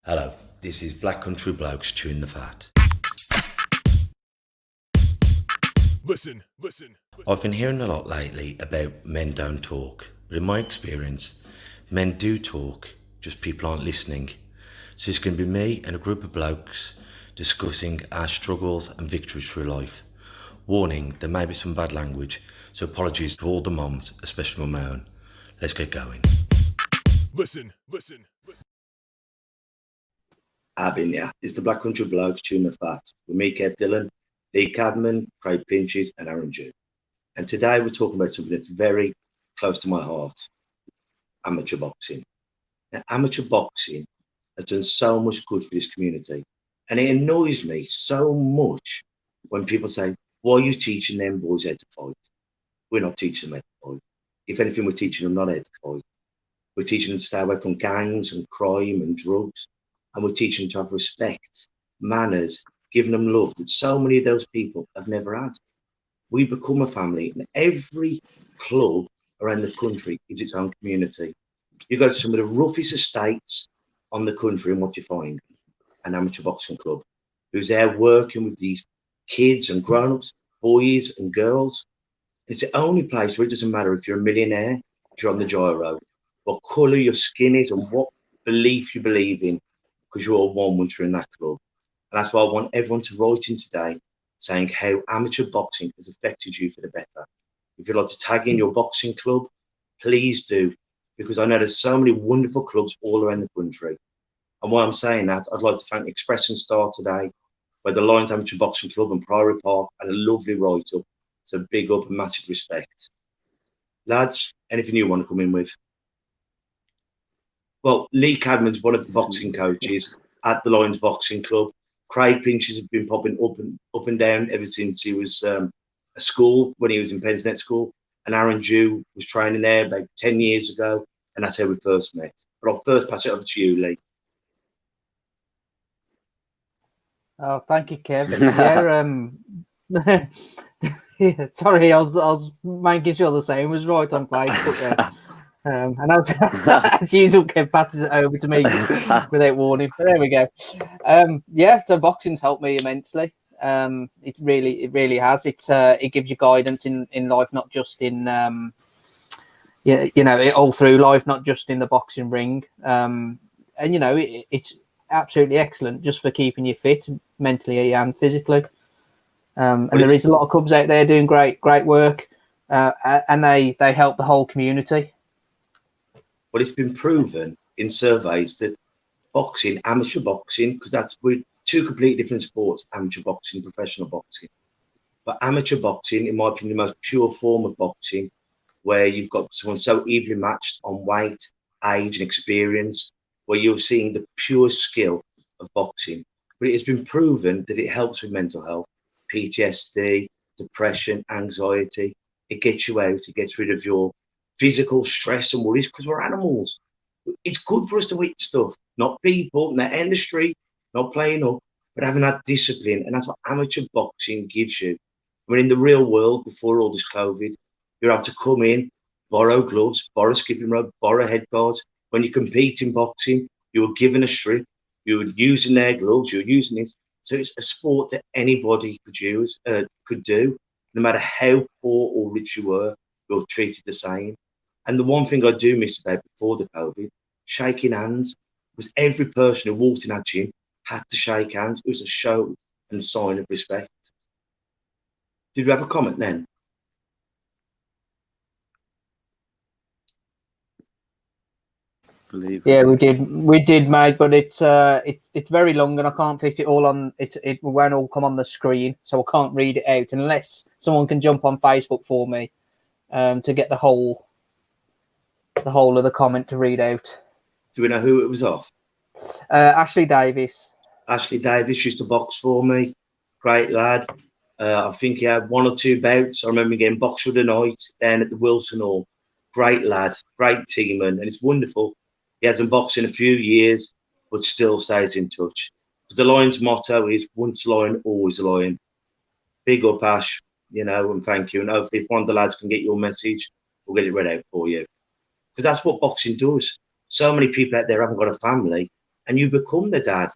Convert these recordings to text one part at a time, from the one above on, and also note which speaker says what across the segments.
Speaker 1: Hello, this is Black Country Blokes chewing the fat.
Speaker 2: Listen, listen.
Speaker 1: I've been hearing a lot lately about men don't talk, but in my experience, men do talk, just people aren't listening. So it's going to be me and a group of blokes discussing our struggles and victories through life. Warning, there may be some bad language, so apologies to all the moms, especially my own. Let's get going.
Speaker 2: Listen, listen.
Speaker 3: Yeah. It's the Black Country Blokes chewing the fat with me, Kev Dillon, Lee Cadman, Craig Pinches, and Aaron Jew. And today we're talking about something that's very close to my heart: amateur boxing. Now, amateur boxing has done so much good for this community, and it annoys me so much when people say, "Why are you teaching them boys how to fight?" We're not teaching them how to fight. If anything, we're teaching them not how to fight. We're teaching them to stay away from gangs and crime and drugs. And we're teaching them to have respect, manners, giving them love that so many of those people have never had. We become a family, and every club around the country is its own community. You go to some of the roughest estates on the country, and what you find? An amateur boxing club who's there working with these kids and grown-ups, boys and girls. It's the only place where it doesn't matter if you're a millionaire, if you're on the gyro, what colour your skin is, and what belief you believe in, because you're all one once you're in that club. And that's why I want everyone to write in today saying how amateur boxing has affected you for the better. If you'd like to tag in your boxing club, please do, because I know there's so many wonderful clubs all around the country. And while I'm saying that, I'd like to thank Express and Star today, where the Lions Amateur Boxing Club in Priory Park had a lovely write-up. So big up and massive respect. Lads, anything you want to come in with? Well, Lee Cadman's one of the boxing coaches at the Lions Boxing Club. Craig Pinches has been popping up and down ever since he was at school, when he was in Pensnet School. And Aaron Jew was training there about 10 years ago, and that's how we first met. But I'll first pass it over to you, Lee.
Speaker 4: Oh, thank you, Kev. Yeah, yeah, sorry, I was making sure the same was right on Facebook there. And as usual, Kev passes it over to me without warning. But there we go. Yeah, so boxing's helped me immensely. It really has. It gives you guidance in life, not just in all through life, not just in the boxing ring. And it's absolutely excellent just for keeping you fit mentally and physically. And there is a lot of clubs out there doing great work, and they help the whole community.
Speaker 3: But it's been proven in surveys that boxing, amateur boxing, because we're two completely different sports, amateur boxing, professional boxing. But amateur boxing, in my opinion, the most pure form of boxing, where you've got someone so evenly matched on weight, age, and experience, where you're seeing the pure skill of boxing. But it has been proven that it helps with mental health, PTSD, depression, anxiety. It gets you out, it gets rid of your physical stress and worries, because we're animals. It's good for us to eat stuff, not people, not in the street, not playing up, but having that discipline. And that's what amateur boxing gives you. I mean, in the real world, before all this COVID, you're able to come in, borrow gloves, borrow skipping rope, borrow head guards. When you compete in boxing, you were given a strip, you were using their gloves, you were using this. So it's a sport that anybody could do, no matter how poor or rich you were, you're treated the same. And the one thing I do miss about before the COVID, shaking hands, was every person who walked in that gym had to shake hands. It was a show and sign of respect. Did we have a comment then?
Speaker 4: Yeah, we did, mate. But it's very long, and I can't fit it all on. It won't all come on the screen, so I can't read it out unless someone can jump on Facebook for me to get the whole of the comment to read out.
Speaker 3: Do we know who it was off?
Speaker 4: Ashley Davis.
Speaker 3: Ashley Davis used to box for me. Great lad. I think he had one or two bouts. I remember getting boxed for the night down at the Wilson Hall. Great lad, great teamer, and it's wonderful. He hasn't boxed in a few years, but still stays in touch. The Lions' motto is once lion, always a lion. Big up, Ash, and thank you. And hopefully if one of the lads can get your message, we'll get it read out for you. Because that's what boxing does. So many people out there haven't got a family, and you become their dad,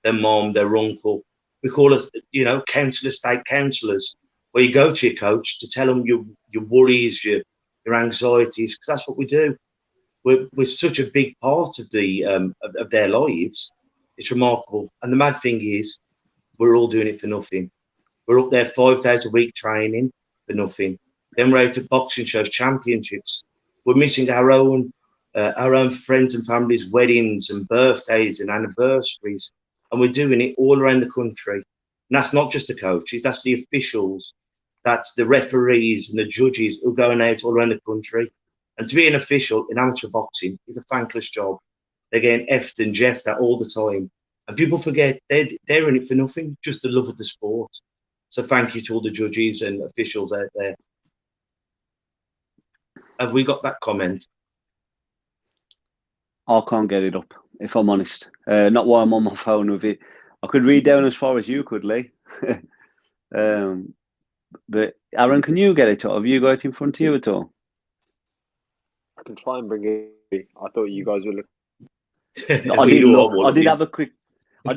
Speaker 3: their mom, their uncle. We call us, counsellors, state counsellors, where you go to your coach to tell them your worries, your anxieties, because that's what we do. We're such a big part of of their lives. It's remarkable. And the mad thing is, we're all doing it for nothing. We're up there 5 days a week training for nothing. Then we're out at boxing shows, championships. We're missing our own friends and families' weddings and birthdays and anniversaries, and we're doing it all around the country. And that's not just the coaches; that's the officials, that's the referees and the judges who are going out all around the country. And to be an official in amateur boxing is a thankless job. They're getting effed and jeffed at all the time, and people forget they're in it for nothing, just the love of the sport. So thank you to all the judges and officials out there. Have we got that comment?
Speaker 5: I can't get it up, if I'm honest. Not while I'm on my phone with it. I could read down as far as you could, Lee. But Aaron, can you get it up? Have you got it in front of you at all?
Speaker 6: I can try and bring it. I thought you guys were looking.
Speaker 5: I did look. I did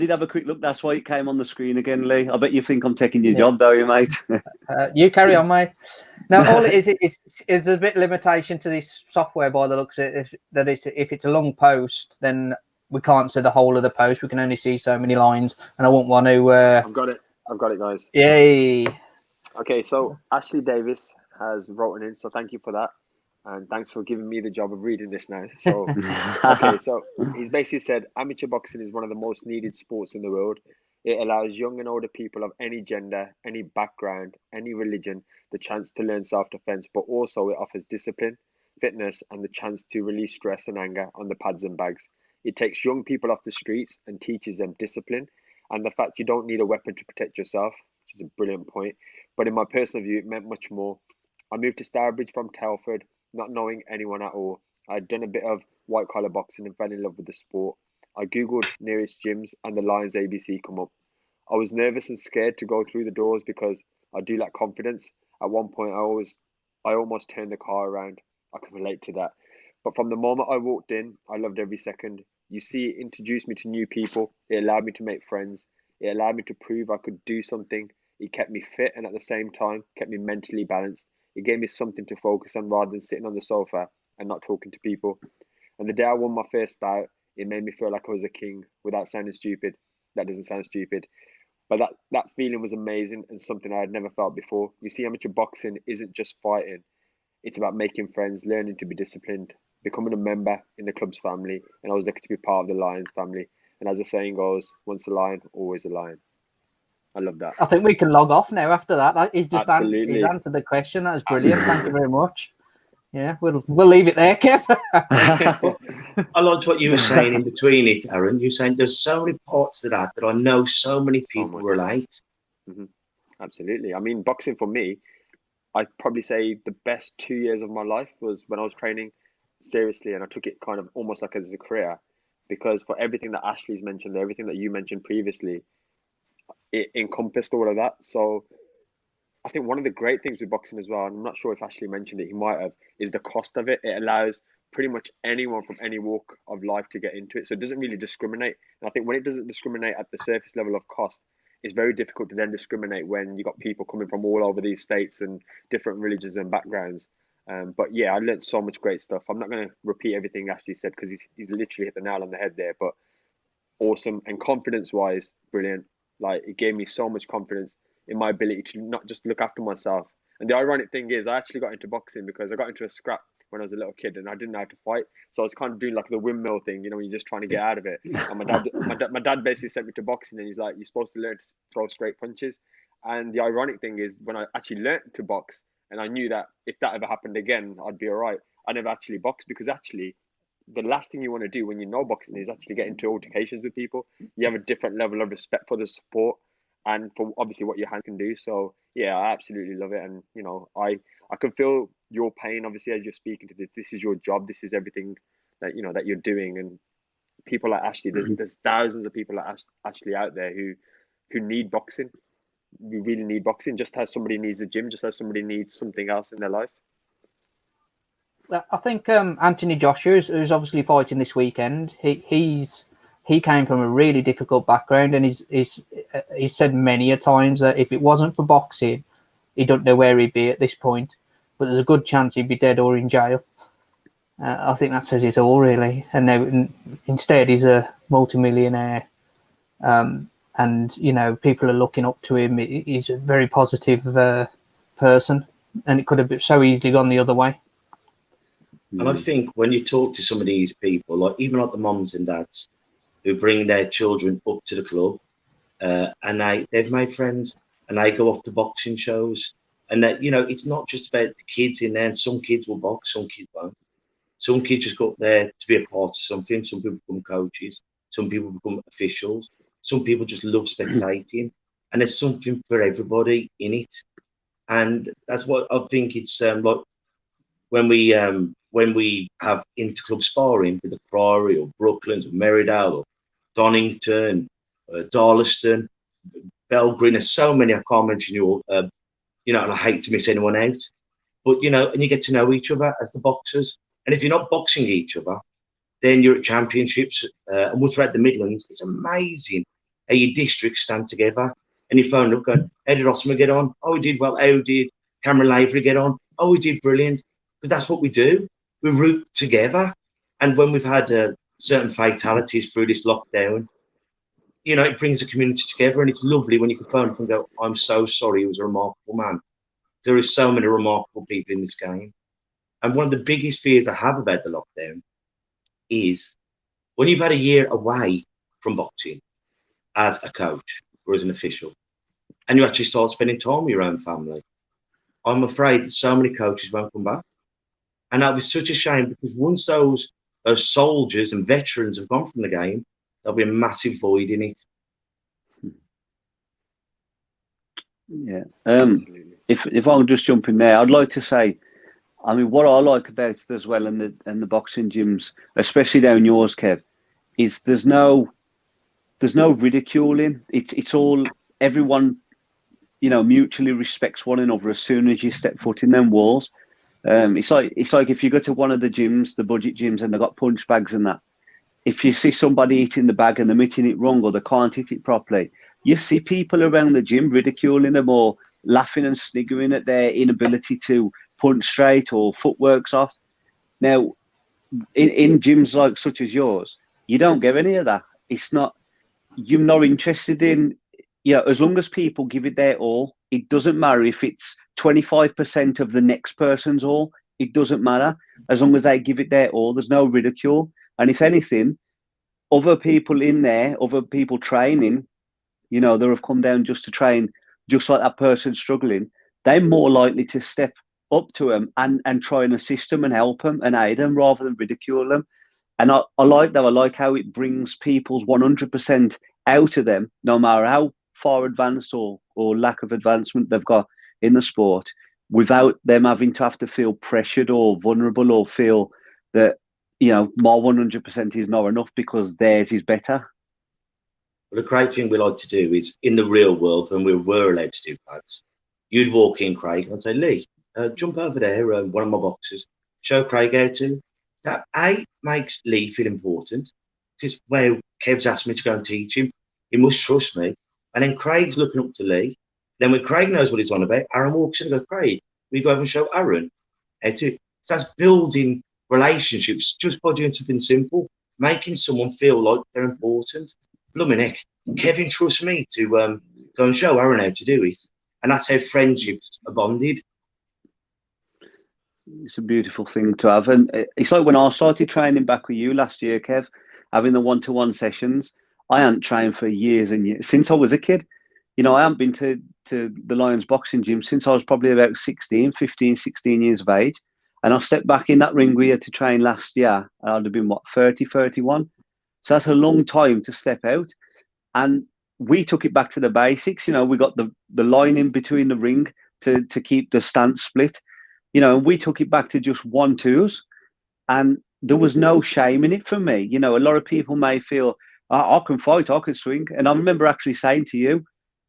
Speaker 5: have a quick look. That's why it came on the screen again, Lee. I bet you think I'm taking your job, though, you mate.
Speaker 4: You carry on, mate. Now, all it is a bit limitation to this software by the looks of it. If it's a long post, then we can't see the whole of the post. We can only see so many lines, and I won't want to.
Speaker 6: I've got it, guys.
Speaker 4: Yay!
Speaker 6: Okay, so Ashley Davis has written in, so thank you for that. And thanks for giving me the job of reading this now. So, okay, so he's basically said amateur boxing is one of the most needed sports in the world. It allows young and older people of any gender, any background, any religion, the chance to learn self-defense, but also it offers discipline, fitness, and the chance to release stress and anger on the pads and bags. It takes young people off the streets and teaches them discipline and the fact you don't need a weapon to protect yourself, which is a brilliant point. But in my personal view, it meant much more. I moved to Stourbridge from Telford, not knowing anyone at all. I'd done a bit of white collar boxing and fell in love with the sport. I googled nearest gyms and the Lions ABC come up. I was nervous and scared to go through the doors because I do lack confidence. At one point, I almost turned the car around. I can relate to that. But from the moment I walked in, I loved every second. You see, it introduced me to new people. It allowed me to make friends. It allowed me to prove I could do something. It kept me fit and at the same time kept me mentally balanced. It gave me something to focus on rather than sitting on the sofa and not talking to people. And the day I won my first bout, it made me feel like I was a king without sounding stupid. That doesn't sound stupid. But that feeling was amazing and something I had never felt before. You see, amateur boxing isn't just fighting. It's about making friends, learning to be disciplined, becoming a member in the club's family. And I was lucky to be part of the Lions family. And as the saying goes, once a lion, always a lion. I love that.
Speaker 4: I think we can log off now after that. He's just
Speaker 6: Absolutely.
Speaker 4: answered the question. That was brilliant. Thank you very much. Yeah, we'll leave it there, Kev.
Speaker 3: I liked what you were saying in between it, Aaron. You're saying there's so many parts to that I know so many people relate.
Speaker 6: Mm-hmm. Absolutely. I mean, boxing for me, I'd probably say the best 2 years of my life was when I was training seriously, and I took it kind of almost like as a career, because for everything that Ashley's mentioned, everything that you mentioned previously, it encompassed all of that. So I think one of the great things with boxing as well, and I'm not sure if Ashley mentioned it, he might have, is the cost of it. It allows pretty much anyone from any walk of life to get into it. So it doesn't really discriminate. And I think when it doesn't discriminate at the surface level of cost, it's very difficult to then discriminate when you got people coming from all over these states and different religions and backgrounds. But yeah, I learned so much great stuff. I'm not going to repeat everything Ashley said because he's literally hit the nail on the head there. But awesome. And confidence-wise, brilliant. Like, it gave me so much confidence in my ability to not just look after myself. And the ironic thing is, I actually got into boxing because I got into a scrap when I was a little kid and I didn't know how to fight. So I was kind of doing like the windmill thing, when you're just trying to get out of it. And my dad basically sent me to boxing, and he's like, you're supposed to learn to throw straight punches. And the ironic thing is, when I actually learned to box, and I knew that if that ever happened again, I'd be all right, I never actually boxed, because actually the last thing you want to do when you know boxing is actually get into altercations with people. You have a different level of respect for the sport and for obviously what your hands can do. So yeah, I absolutely love it. And I can feel your pain obviously as you're speaking to this. This is your job. This is everything that that you're doing. And people like Ashley, there's thousands of people like Ashley out there who need boxing. We really need boxing, just as somebody needs a gym, just as somebody needs something else in their life.
Speaker 4: I think Anthony Joshua, who's obviously fighting this weekend, he's he came from a really difficult background, and he's said many a times that if it wasn't for boxing, he don't know where he'd be at this point. But there's a good chance he'd be dead or in jail. I think that says it all, really. And now, instead, he's a multimillionaire, and you know, people are looking up to him. He's a very positive person, and it could have so easily gone the other way.
Speaker 3: And I think when you talk to some of these people, like even like the moms and dads who bring their children up to the club, and they've made friends, and they go off to boxing shows, and that, you know, it's not just about the kids in there. And some kids will box, some kids won't. Some kids just go up there to be a part of something. Some people become coaches. Some people become officials. Some people just love spectating, and there's something for everybody in it. And that's what I think it's like when we have inter-club sparring with the Priory or Brooklands or Merridale or Donington, Darlaston, Belgreen. There's so many, I can't mention you all, you know, and I hate to miss anyone out. But, you know, and you get to know each other as the boxers. And if you're not boxing each other, then you're at championships. And once we're at the Midlands, it's amazing how your districts stand together. And you phone up going, how did Osman get on? Oh, he did well. How did Cameron Lavery get on? Oh, he did brilliant. Because that's what we do. We root together. And when we've had certain fatalities through this lockdown, you know, it brings the community together. And it's lovely when you can phone up and go, I'm so sorry, he was a remarkable man. There are so many remarkable people in this game. And one of the biggest fears I have about the lockdown is when you've had a year away from boxing as a coach or as an official, and you actually start spending time with your own family, I'm afraid that so many coaches won't come back. And that was such a shame, because once those soldiers and veterans have gone from the game, there'll be a massive void in it.
Speaker 5: Yeah. If I can just jump in there, I'd like to say, I mean, what I like about it as well, and the boxing gyms, especially down yours, Kev, is there's no ridiculing. It's all, everyone, you know, mutually respects one another as soon as you step foot in them walls. It's like if you go to one of the gyms, the budget gyms, and they've got punch bags and that. If you see somebody hitting the bag and they're hitting it wrong or they can't hit it properly, you see people around the gym ridiculing them or laughing and sniggering at their inability to punch straight or footwork's off. Now, in gyms like such as yours, you don't get any of that. It's not, you're not interested in, you know, as long as people give it their all, it doesn't matter if it's 25% of the next person's all, it doesn't matter. As long as they give it their all, there's no ridicule. And if anything, other people in there, other people training, you know, that have come down just to train, just like that person struggling, they're more likely to step up to them and try and assist them and help them and aid them rather than ridicule them. And I like that. I like how it brings people's 100% out of them, no matter how far advanced or lack of advancement they've got in the sport, without them having to have to feel pressured or vulnerable or feel that, you know, my 100% is not enough because theirs is better.
Speaker 3: Well, the great thing we like to do is, in the real world, when we were allowed to do pads, you'd walk in, Craig, and say, Lee, jump over there, one of my boxers, show Craig how to. That makes Lee feel important, because, well, Kev's asked me to go and teach him. He must trust me. And then Craig's looking up to Lee. Then when Craig knows what he's on about, Aaron walks in and goes, Craig, we go over and show Aaron how to. So that's building relationships just by doing something simple, making someone feel like they're important. Blooming heck, Kevin trusts me to go and show Aaron how to do it. And that's how friendships are bonded.
Speaker 5: It's a beautiful thing to have. And it's like when I started training back with you last year, Kev, having the one-to-one sessions, I hadn't trained for years and years, since I was a kid. You know, I haven't been to the Lions boxing gym since I was probably about 15, 16 years of age. And I stepped back in that ring we had to train last year, and I'd have been, 30, 31? So that's a long time to step out. And we took it back to the basics. You know, we got the line in between the ring to keep the stance split. You know, and we took it back to just 1-2s. And there was no shame in it for me. You know, a lot of people may feel, I can fight, I can swing. And I remember actually saying to you,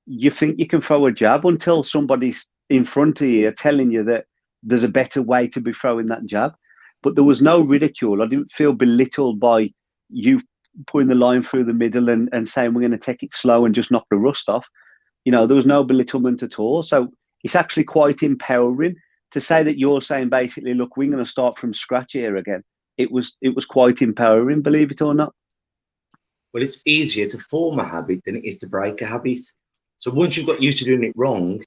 Speaker 5: you think you can throw a jab until somebody's in front of you telling you that there's a better way to be throwing that jab. But there was no ridicule. I didn't feel belittled by you putting the line through the middle and saying we're going to take it slow and just knock the rust off. There was no belittlement at all. So it's actually quite empowering to say that you're saying basically, look, we're going to start from scratch here again. It was quite empowering, believe it or not.
Speaker 3: Well, it's easier to form a habit than it is to break a habit. So once you've got used to doing it wrong,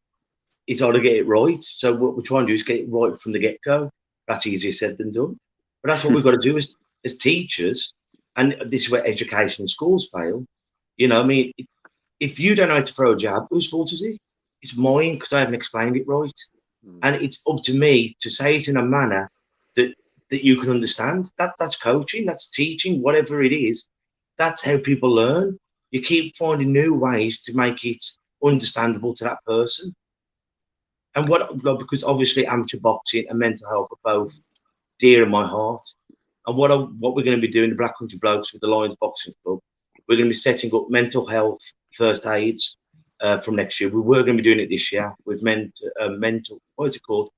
Speaker 3: it's hard to get it right. So what we're trying to do is get it right from the get-go. That's easier said than done. But that's what we've got to do as teachers. And this is where education and schools fail. If you don't know how to throw a jab, whose fault is it? It's mine because I haven't explained it right. And it's up to me to say it in a manner that you can understand. That's coaching, that's teaching, whatever it is. That's how people learn. You keep finding new ways to make it understandable to that person. And because obviously amateur boxing and mental health are both dear in my heart. And what we're going to be doing, the Black Country Blokes with the Lions Boxing Club, we're going to be setting up mental health first aids from next year. We were going to be doing it this year with mental, what is it called?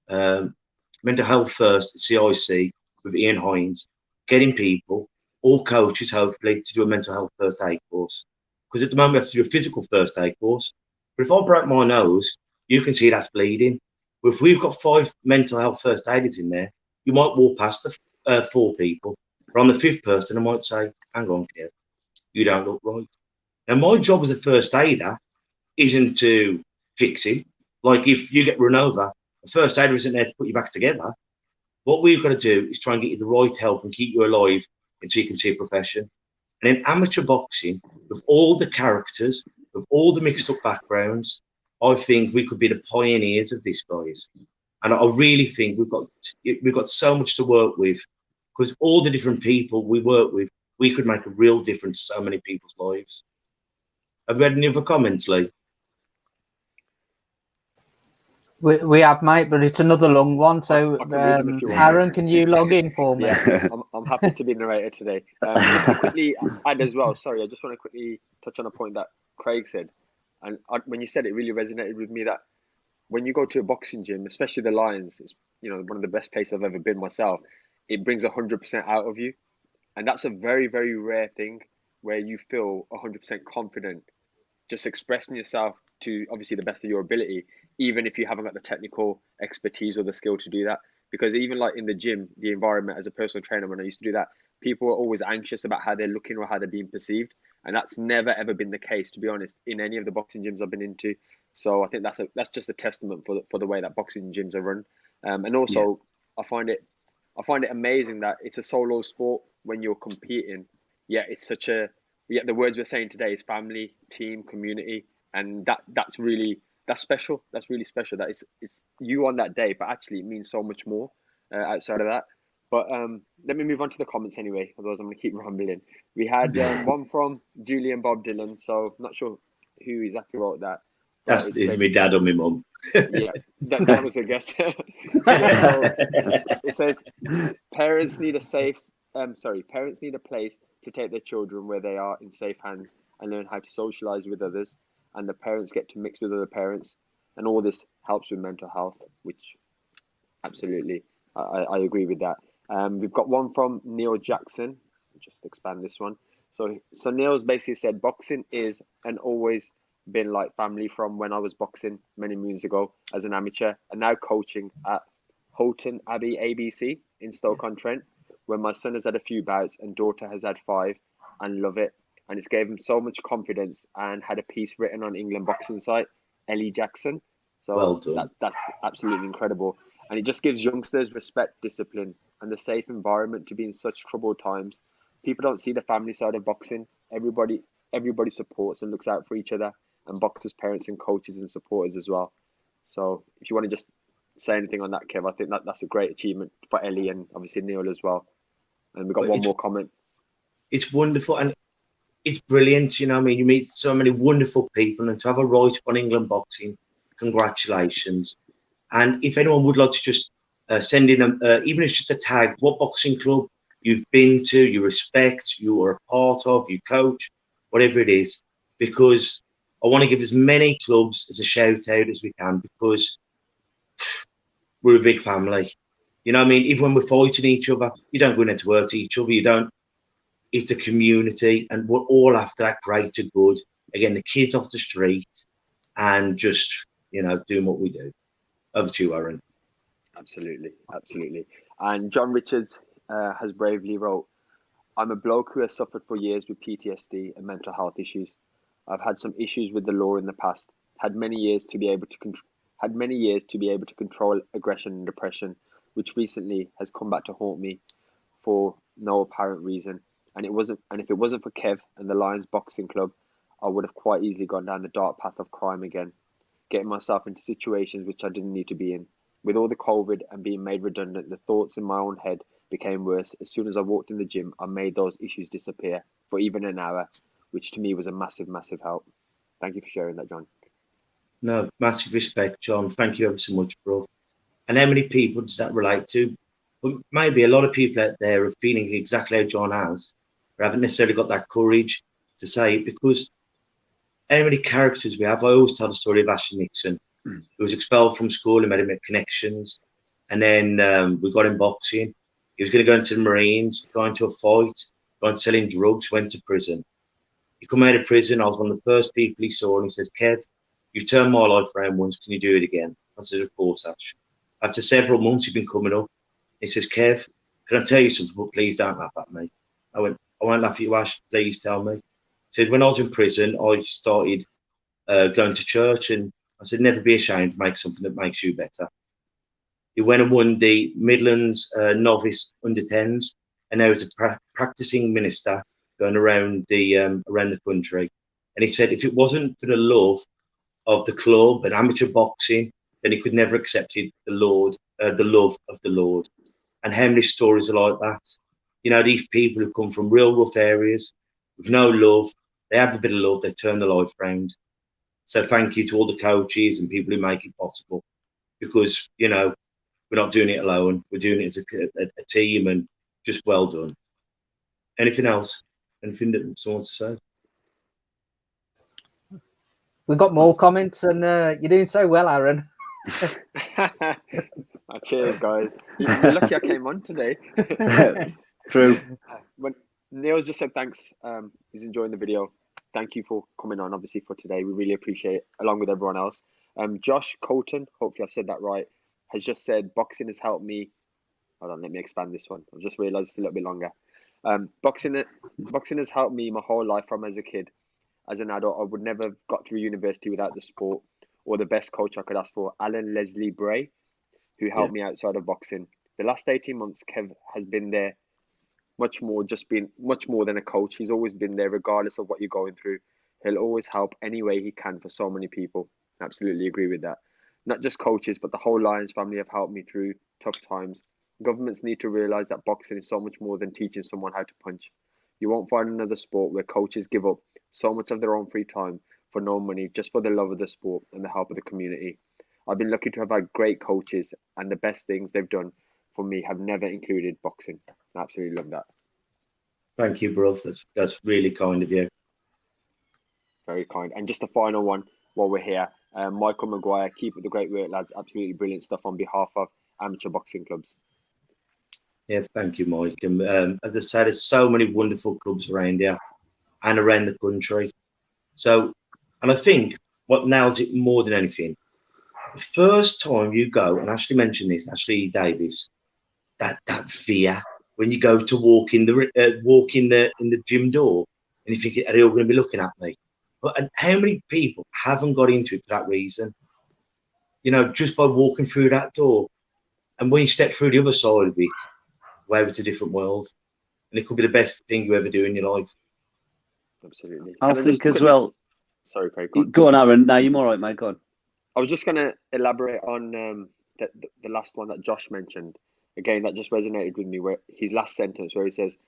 Speaker 3: Mental Health First, CIC, with Ian Hines, getting people, all coaches hopefully, to do a mental health first aid course. Because at the moment we have to do a physical first aid course. But if I break my nose, you can see that's bleeding. But if we've got 5 mental health first aiders in there, you might walk past the 4 people. But on the 5th person, I might say, hang on, Kev, you don't look right. Now, my job as a first aider isn't to fix it. Like if you get run over, the first aider isn't there to put you back together. What we've got to do is try and get you the right help and keep you alive until you can see a profession. And in amateur boxing, with all the characters, with all the mixed up backgrounds, I think we could be the pioneers of this, guys. And I really think we've got so much to work with, because all the different people we work with, we could make a real difference to so many people's lives. Have you had any other comments, Lee?
Speaker 4: We have, mate, but it's another long one. So,
Speaker 6: I can read them if you want.
Speaker 4: Aaron, can you log in for me?
Speaker 6: Yeah, I'm happy to be narrator today. Just to quickly add as well, sorry, I just want to quickly touch on a point that Craig said. And when you said it, really resonated with me that when you go to a boxing gym, especially the Lions, it's one of the best places I've ever been myself, it brings 100% out of you. And that's a very, very rare thing where you feel 100% confident just expressing yourself to obviously the best of your ability, even if you haven't got the technical expertise or the skill to do that. Because even like in the gym, the environment as a personal trainer, when I used to do that, people are always anxious about how they're looking or how they're being perceived. And that's never, ever been the case, to be honest, in any of the boxing gyms I've been into. So I think that's just a testament for the way that boxing gyms are run. And also, I find it amazing that it's a solo sport when you're competing. Yeah, it's such a the words we're saying today is family, team, community, and that's special. That's really special. That it's you on that day, but actually it means so much more outside of that. But let me move on to the comments anyway. Otherwise, I'm going to keep rambling. We had one from Julian Bob Dylan. So I'm not sure who exactly wrote that.
Speaker 3: That's my dad or my mum.
Speaker 6: Yeah, that was a guess. So it says parents need a place to take their children where they are in safe hands and learn how to socialize with others, and the parents get to mix with other parents, and all this helps with mental health, which absolutely I agree with that. We've got one from Neil Jackson. Just expand this one. So Neil's basically said boxing is and always been like family from when I was boxing many moons ago as an amateur, and now coaching at Houghton Abbey ABC in Stoke-on-Trent, where my son has had a few bouts and daughter has had 5 and love it. And it's gave him so much confidence, and had a piece written on England boxing site, Ellie Jackson. So
Speaker 3: well done.
Speaker 6: That's absolutely incredible. And it just gives youngsters respect, discipline, and the safe environment to be in such troubled times. People don't see the family side of boxing. Everybody supports and looks out for each other, and boxers, parents, and coaches and supporters as well. So if you want to just say anything on that, Kev, I think that's a great achievement for Ellie and obviously Neil as well. And we've got one more comment.
Speaker 3: It's wonderful and it's brilliant. You meet so many wonderful people, and to have a write on England boxing, congratulations. And if anyone would like to just send in, even if it's just a tag, what boxing club you've been to, you respect, you are a part of, you coach, whatever it is, because I want to give as many clubs as a shout out as we can, because we're a big family. Even when we're fighting each other, you don't go in there to hurt each other. You don't. it's the community, and we're all after that greater good. Again, the kids off the street and just, doing what we do. Over to you, Aaron.
Speaker 6: Absolutely, absolutely. And John Richards has bravely wrote, I'm a bloke who has suffered for years with PTSD and mental health issues. I've had some issues with the law in the past. Had many years to be able to control aggression and depression, which recently has come back to haunt me for no apparent reason. And if it wasn't for Kev and the Lions Boxing Club, I would have quite easily gone down the dark path of crime again, getting myself into situations which I didn't need to be in. With all the COVID and being made redundant, the thoughts in my own head became worse. As soon as I walked in the gym, I made those issues disappear for even an hour, which to me was a massive, massive help. Thank you for sharing that, John.
Speaker 3: No, massive respect, John. Thank you ever so much, bro. And how many people does that relate to? Well, maybe a lot of people out there are feeling exactly how John has, but haven't necessarily got that courage to say it, because how many characters we have. I always tell the story of Ashley Nixon, who was expelled from school and made him make connections. And then we got him boxing. He was going to go into the Marines, go into a fight, go on selling drugs, went to prison. He come out of prison. I was one of the first people he saw, and he says, Kev, you've turned my life around once. Can you do it again? I said, of course, Ash. After several months, he'd been coming up. He says, Kev, can I tell you something? But please don't laugh at me. I went, I won't laugh at you, Ash. Please tell me. He said, when I was in prison, I started going to church, and I said, never be ashamed to make something that makes you better. He went and won the Midlands novice under-10s, and now he's a practicing minister going around the country. And he said, if it wasn't for the love of the club and amateur boxing, then he could never have accepted the love of the Lord. And how many stories are like that? These people who come from real rough areas with no love, they have a bit of love, they turn the life around. So thank you to all the coaches and people who make it possible, because, we're not doing it alone. We're doing it as a team, and just well done. Anything else? Anything that someone wants to say?
Speaker 4: We've got more comments, and you're doing so well, Aaron.
Speaker 6: Cheers, guys. You're lucky I came on today.
Speaker 5: True.
Speaker 6: When Neil's just said thanks, he's enjoying the video. Thank you for coming on, obviously, for today. We really appreciate it, along with everyone else. Josh Colton, hopefully I've said that right, has just said, boxing has helped me. Hold on, let me expand this one. I've just realised it's a little bit longer. Boxing has helped me my whole life from as a kid. As an adult, I would never have got through university without the sport or the best coach I could ask for, Alan Leslie Bray, who helped me outside of boxing. The last 18 months, Kev has been there much more than a coach. He's always been there regardless of what you're going through. He'll always help any way he can for so many people. Absolutely agree with that. Not just coaches, but the whole Lions family have helped me through tough times. Governments need to realise that boxing is so much more than teaching someone how to punch. You won't find another sport where coaches give up so much of their own free time for no money, just for the love of the sport and the help of the community. I've been lucky to have had great coaches, and the best things they've done for me have never included boxing. I absolutely love that.
Speaker 3: Thank you, bro. That's really kind of you.
Speaker 6: Very kind. And just a final one while we're here. Michael Maguire, keep up the great work, lads. Absolutely brilliant stuff on behalf of amateur boxing clubs.
Speaker 3: Yeah, thank you, Mike. And as I said, there's so many wonderful clubs around here and around the country. So, and I think what nails it more than anything, the first time you go, and Ashley mentioned this, Ashley Davis, that fear when you go to walk in the gym door, and you think, are they all going to be looking at me? And how many people haven't got into it for that reason? Just by walking through that door. And when you step through the other side of it, wow, it's a different world. And it could be the best thing you ever do in your life.
Speaker 6: Absolutely.
Speaker 5: I think as well.
Speaker 6: Sorry, Craig.
Speaker 5: Go on, Aaron. No, you're all right, mate. Go on.
Speaker 6: I was just going to elaborate on the last one that Josh mentioned. Again, that just resonated with me, where his last sentence where he says,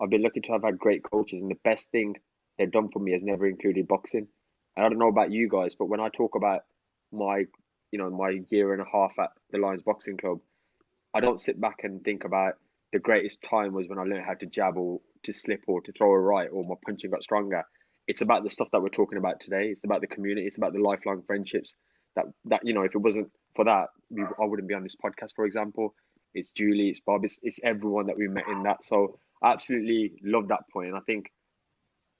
Speaker 6: I've been lucky to have had great coaches, and the best thing they've done for me has never included boxing. And I don't know about you guys, but when I talk about my year and a half at the Lions Boxing Club, I don't sit back and think about the greatest time was when I learned how to jab or to slip or to throw a right or my punching got stronger. It's about the stuff that we're talking about today. It's about the community. It's about the lifelong friendships that if it wasn't for that, I wouldn't be on this podcast, for example. It's Julie, it's Bob, it's everyone that we met in that. So absolutely love that point. And I think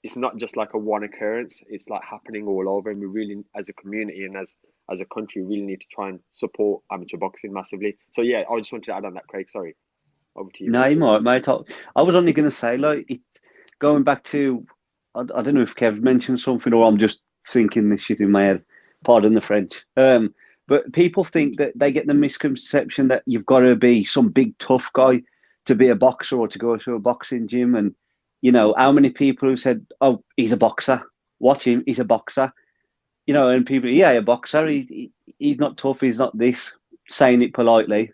Speaker 6: it's not just like a one occurrence, it's like happening all over. And we really, as a community and as a country, really need to try and support amateur boxing massively. So yeah, I just wanted to add on that, Craig. Sorry. Over to you,
Speaker 5: No,
Speaker 6: mate.
Speaker 5: you might, mate. I was only going to say, like, going back to, I don't know if Kev mentioned something or I'm just thinking this shit in my head. Pardon the French. But people think that they get the misconception that you've got to be some big tough guy to be a boxer or to go to a boxing gym. And, you know, how many people who said, oh, he's a boxer. Watch him, he's a boxer. You know, and people, yeah, a boxer. He's not tough. He's not this. Saying it politely.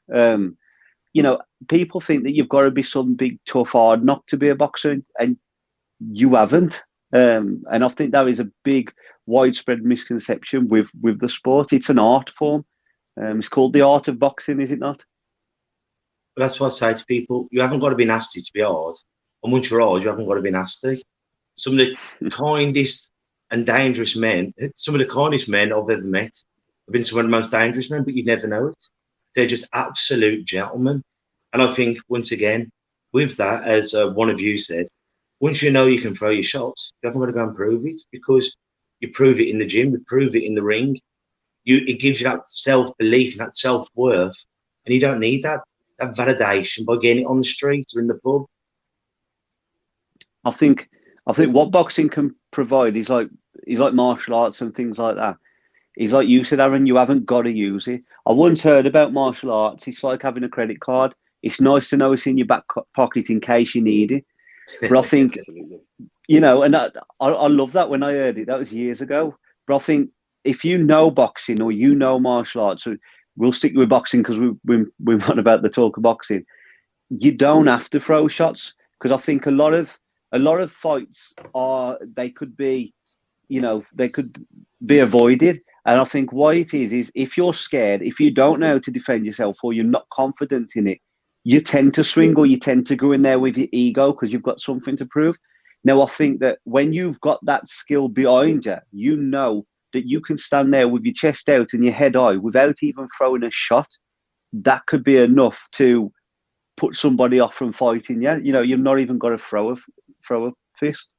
Speaker 5: You know, people think that you've got to be some big tough hard knock to be a boxer, and you haven't. And I think that is a big, widespread misconception with the sport. It's an art form. It's called the art of boxing, is it not?
Speaker 3: But that's what I say to people: you haven't got to be nasty to be hard, and once you're hard, you haven't got to be nasty. Some of the kindest and dangerous men, some of the kindest men I've ever met, have been some of the most dangerous men, but you never know it. They're just absolute gentlemen. And I think, once again, with that, as one of you said, once you know you can throw your shots, you haven't got to go and prove it, because you prove it in the gym, you prove it in the ring. It gives you that self-belief and that self-worth, and you don't need that validation by getting it on the street or in the pub.
Speaker 5: I think what boxing can provide is like martial arts and things like that. It's like you said, Aaron, you haven't got to use it. I once heard about martial arts. It's like having a credit card. It's nice to know it's in your back pocket in case you need it. But I think, you know, and I love that when I heard it. That was years ago. But I think if you know boxing or you know martial arts, so we'll stick with boxing because we're on about the talk of boxing. You don't have to throw shots, because I think a lot of fights they could be avoided. And I think why it is if you're scared, if you don't know how to defend yourself or you're not confident in it, you tend to swing or you tend to go in there with your ego because you've got something to prove. Now, I think that when you've got that skill behind you, you know that you can stand there with your chest out and your head high without even throwing a shot. That could be enough to put somebody off from fighting you. You know, you've not even got to throw a fist.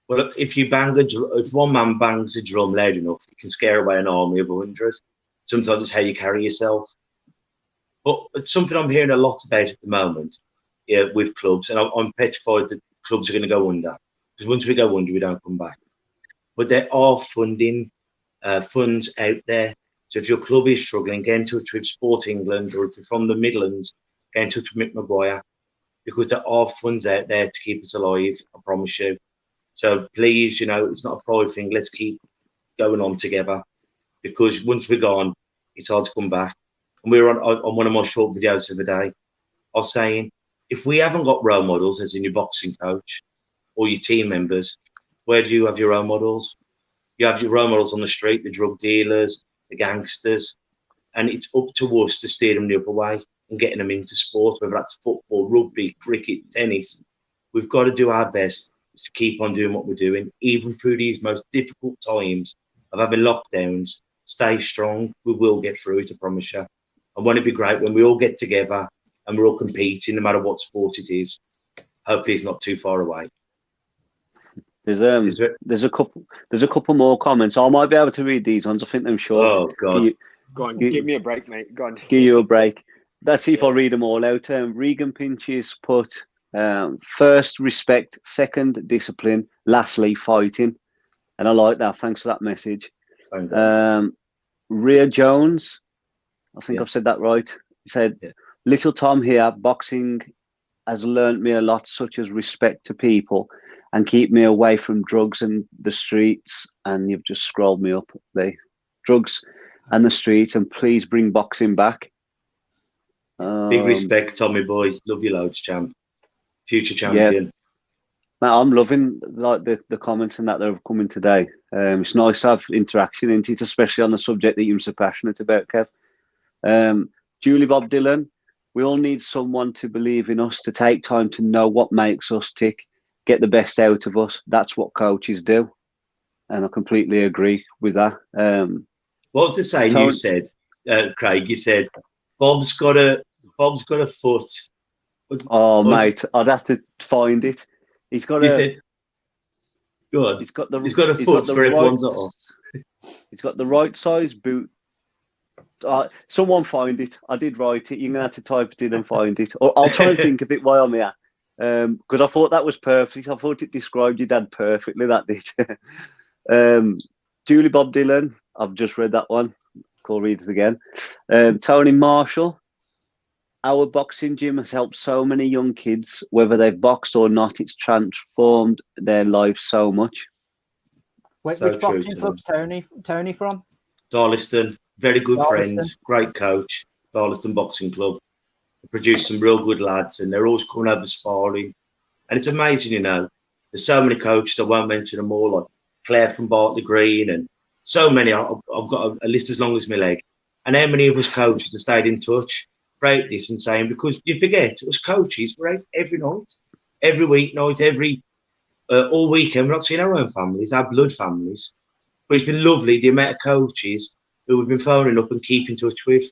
Speaker 3: Well, if one man bangs a drum loud enough, you can scare away an army of 100. Sometimes it's how you carry yourself. But it's something I'm hearing a lot about at the moment, with clubs, and I'm petrified that clubs are going to go under, because once we go under, we don't come back. But there are funds out there. So if your club is struggling, get in touch with Sport England, or if you're from the Midlands, get in touch with Mick Maguire, because there are funds out there to keep us alive, I promise you. So please, you know, it's not a pride thing. Let's keep going on together, because once we're gone, it's hard to come back. And we were on one of my short videos the other day, I was saying, if we haven't got role models, as in your boxing coach or your team members, where do you have your role models? You have your role models on the street, the drug dealers, the gangsters, and it's up to us to steer them the other way and getting them into sport, whether that's football, rugby, cricket, tennis. We've got to do our best to keep on doing what we're doing, even through these most difficult times of having lockdowns. Stay strong. We will get through it, I promise you. And won't it be great when we all get together and we're all competing, no matter what sport it is? Hopefully, it's not too far away.
Speaker 5: There's a couple more comments. I might be able to read these ones. I think they're short.
Speaker 3: Oh God!
Speaker 6: Go on, give me a break, mate. Go on.
Speaker 5: Give you a break. Let's see if I read them all out. Regan Pinches put first respect, second discipline, lastly fighting, and I like that. Thanks for that message. Rhea Jones, I think I've said that right. He said, "Little Tom here. Boxing has learnt me a lot, such as respect to people and keep me away from drugs and the streets." And you've just scrolled me up there. Drugs and the streets, and please bring boxing back.
Speaker 3: Big respect, Tommy boy. Love you loads, champ. Future champion.
Speaker 5: Yeah. Now, I'm loving like the comments and that have come in today. It's nice to have interaction, isn't it? Especially on the subject that you're so passionate about, Kev. Julie Bob Dylan, we all need someone to believe in us, to take time to know what makes us tick, get the best out of us. That's what coaches do. And I completely agree with that.
Speaker 3: What was the saying you said, Craig? You said, Bob's got a foot
Speaker 5: Oh,
Speaker 3: Well,
Speaker 5: mate, I'd have to find it. He's got
Speaker 3: you
Speaker 5: a.
Speaker 3: said, go on.
Speaker 5: He's got the.
Speaker 3: He's got a
Speaker 5: He's got
Speaker 3: foot
Speaker 5: the
Speaker 3: for
Speaker 5: right.
Speaker 3: everyone's off.
Speaker 5: He's got the right size boot. Someone find it. I did write it. You're gonna have to type it in and find it. Or I'll try and think of it while I'm here. Because I thought that was perfect. I thought it described your dad perfectly. That did. Julie Bob Dylan. I've just read that one. I'll read it again. Tony Marshall. Our boxing gym has helped so many young kids, whether they've boxed or not. It's transformed their lives so much.
Speaker 4: Which
Speaker 3: So true,
Speaker 4: boxing club's Tony from?
Speaker 3: Darliston, very good friend,
Speaker 4: Darliston.
Speaker 3: great coach. Darliston Boxing Club. They produce some real good lads, and they're always coming over sparring. And it's amazing, you know. There's so many coaches. I won't mention them all, like Claire from Bartley Green, and so many. I've got a list as long as my leg. And how many of us coaches have stayed in touch throughout this and saying, because you forget, us coaches, we're out every night, every weeknight, all weekend. We're not seeing our own families, our blood families. But it's been lovely, the amount of coaches who we've been phoning up and keep in touch with.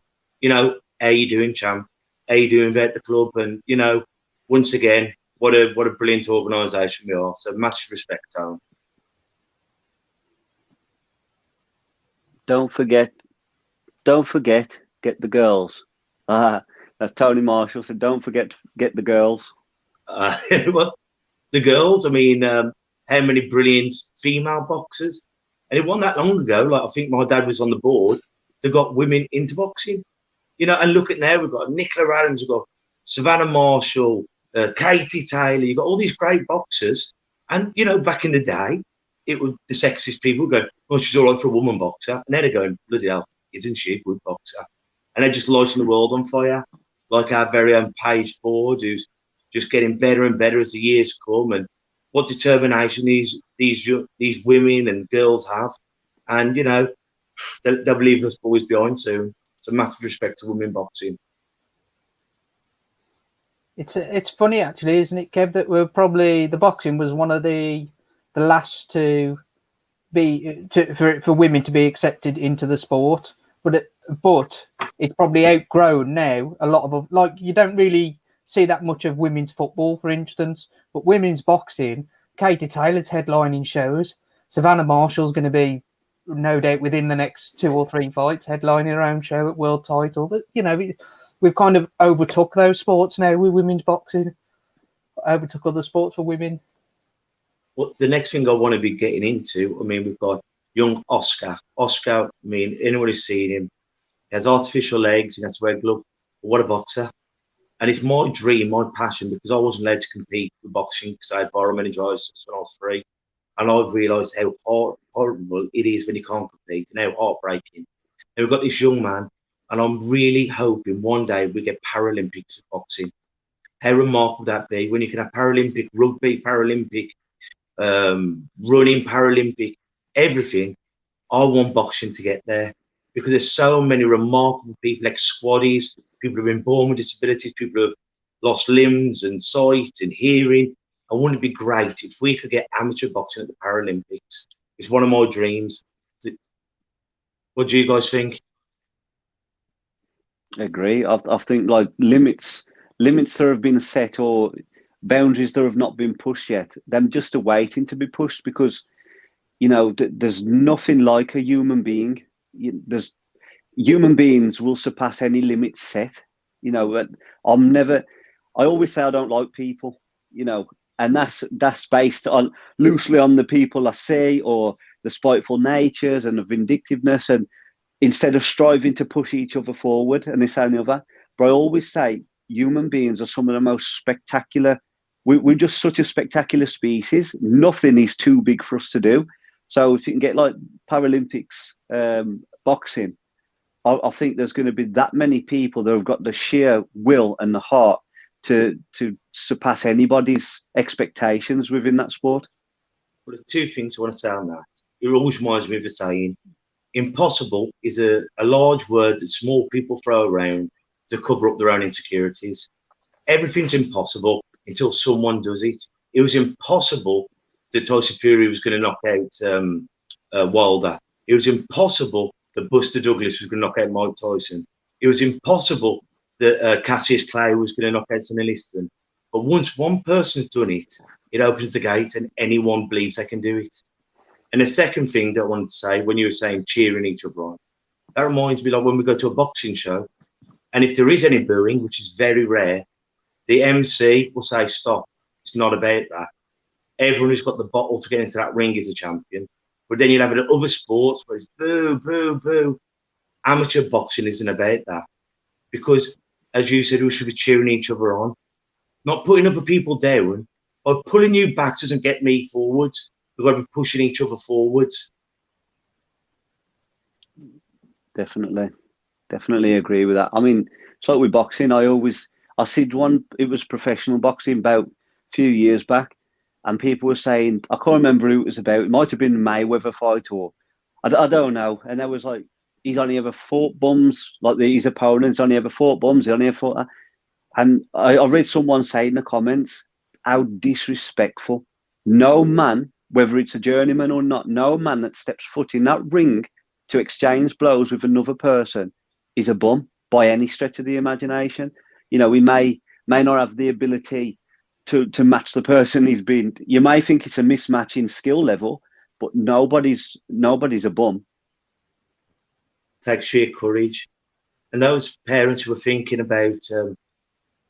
Speaker 3: You know, how you doing, champ? How you doing at the club? And, you know, once again, what a brilliant organisation we are. So massive respect, Tom.
Speaker 5: Don't forget, get the girls. That's Tony Marshall said, don't forget, get the girls.
Speaker 3: Well, the girls, I mean, how many brilliant female boxers? And it wasn't that long ago. Like, I think my dad was on the board. They got women into boxing, you know. And look at now, we've got Nicola Adams, we've got Savannah Marshall, Katie Taylor. You've got all these great boxers. And you know, back in the day, it would the sexist people would go, "Oh, she's all right for a woman boxer," and they're going, "Bloody hell, isn't she a good boxer?" And they're just lighting the world on fire, like our very own Paige Ford, who's just getting better and better as the years come, and what determination these women and girls have, and you know, they'll be leaving us boys behind soon. So massive respect to women boxing.
Speaker 4: It's funny actually, isn't it, Kev, that the boxing was one of the last to be for women to be accepted into the sport, but it's probably outgrown now. A lot of, like, you don't really see that much of women's football, for instance, but women's boxing. Katie Taylor's headlining shows. Savannah Marshall's going to be, no doubt, within the next 2 or 3 fights, headlining her own show at world title. But, you know, we've kind of overtook those sports now with women's boxing. Overtook other sports for women.
Speaker 3: Well, the next thing I want to be getting into, I mean, we've got young Oscar. Oscar, I mean, anyone who's seen him, he has artificial legs, he has to wear gloves. What a boxer. And it's my dream, my passion, because I wasn't allowed to compete with boxing because I had biomeningitis when I was 3. And I've realised how horrible it is when you can't compete and how heartbreaking. And we've got this young man, and I'm really hoping one day we get Paralympics of boxing. How remarkable would that be when you can have Paralympic rugby, Paralympic running, Paralympic, everything. I want boxing to get there because there's so many remarkable people, like squaddies, people who've been born with disabilities, people who've lost limbs and sight and hearing. I wouldn't it be great if we could get amateur boxing at the Paralympics? It's one of my dreams. What do you guys think?
Speaker 5: I agree. I think like limits that have been set or boundaries that have not been pushed yet, them just awaiting to be pushed because, you know, there's nothing like a human being. Human beings will surpass any limits set. You know, I always say I don't like people, you know, and that's based on loosely on the people I see or the spiteful natures and the vindictiveness, and instead of striving to push each other forward and this and the other. But I always say human beings are some of the most spectacular. We're just such a spectacular species. Nothing is too big for us to do. So if you can get like Paralympics boxing, I think there's going to be that many people that have got the sheer will and the heart to surpass anybody's expectations within that sport.
Speaker 3: Well, there's 2 things I want to say on that. It always reminds me of a saying. Impossible is a large word that small people throw around to cover up their own insecurities. Everything's impossible until someone does it. It was impossible that Tyson Fury was going to knock out Wilder. It was impossible that Buster Douglas was going to knock out Mike Tyson. It was impossible that Cassius Clay was going to knock out Sonny Liston. But once one person has done it, it opens the gates and anyone believes they can do it. And the second thing that I wanted to say, when you were saying cheering each other on, that reminds me like when we go to a boxing show, and if there is any booing, which is very rare, the MC will say, stop, it's not about that. Everyone who's got the bottle to get into that ring is a champion. But then you'll have it at other sports where it's boo, boo, boo. Amateur boxing isn't about that. Because, as you said, we should be cheering each other on, not putting other people down, or pulling you back doesn't get me forwards. We've got to be pushing each other forwards.
Speaker 5: Definitely agree with that. I mean, it's like with boxing. I see one. It was professional boxing about a few years back, and people were saying, I can't remember who it was about. It might have been the Mayweather fight, or I don't know. And there was like, he's only ever fought bums. Like his opponents only ever fought bums. He only ever fought. And I read someone say in the comments how disrespectful. No man, whether it's a journeyman or not, no man that steps foot in that ring to exchange blows with another person is a bum by any stretch of the imagination. You know, we may not have the ability to match the person he's been. You may think it's a mismatch in skill level, but nobody's a bum.
Speaker 3: Takes sheer courage. And those parents who are thinking about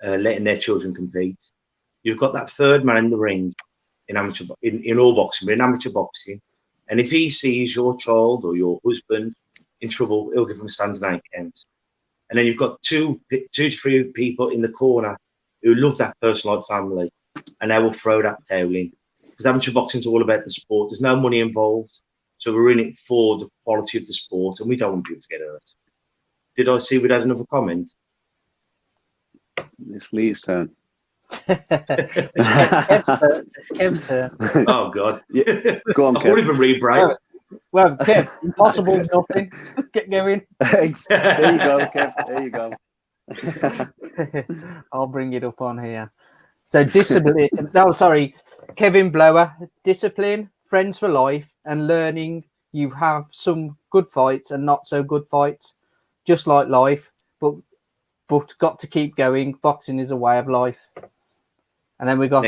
Speaker 3: letting their children compete, you've got that third man in the ring in all boxing, but in amateur boxing. And if he sees your child or your husband in trouble, he'll give them a standing 8 count. And then you've got two to three people in the corner who love that person like family, and they will throw that towel in. Because amateur boxing is all about the sport. There's no money involved. So we're in it for the quality of the sport, and we don't want people to get hurt. Did I see we'd had another comment?
Speaker 5: It's Lee's turn.
Speaker 4: It's Kev's turn.
Speaker 3: Oh, God.
Speaker 5: Yeah. Go on,
Speaker 3: I can't even read braille.
Speaker 4: Well, Kev, impossible nothing. Get going.
Speaker 5: There you go, Kev. There you go.
Speaker 4: I'll bring it up on here. So discipline. No, sorry, Kevin Blower. Discipline, friends for life, and learning. You have some good fights and not so good fights, just like life. But got to keep going. Boxing is a way of life. And then we got.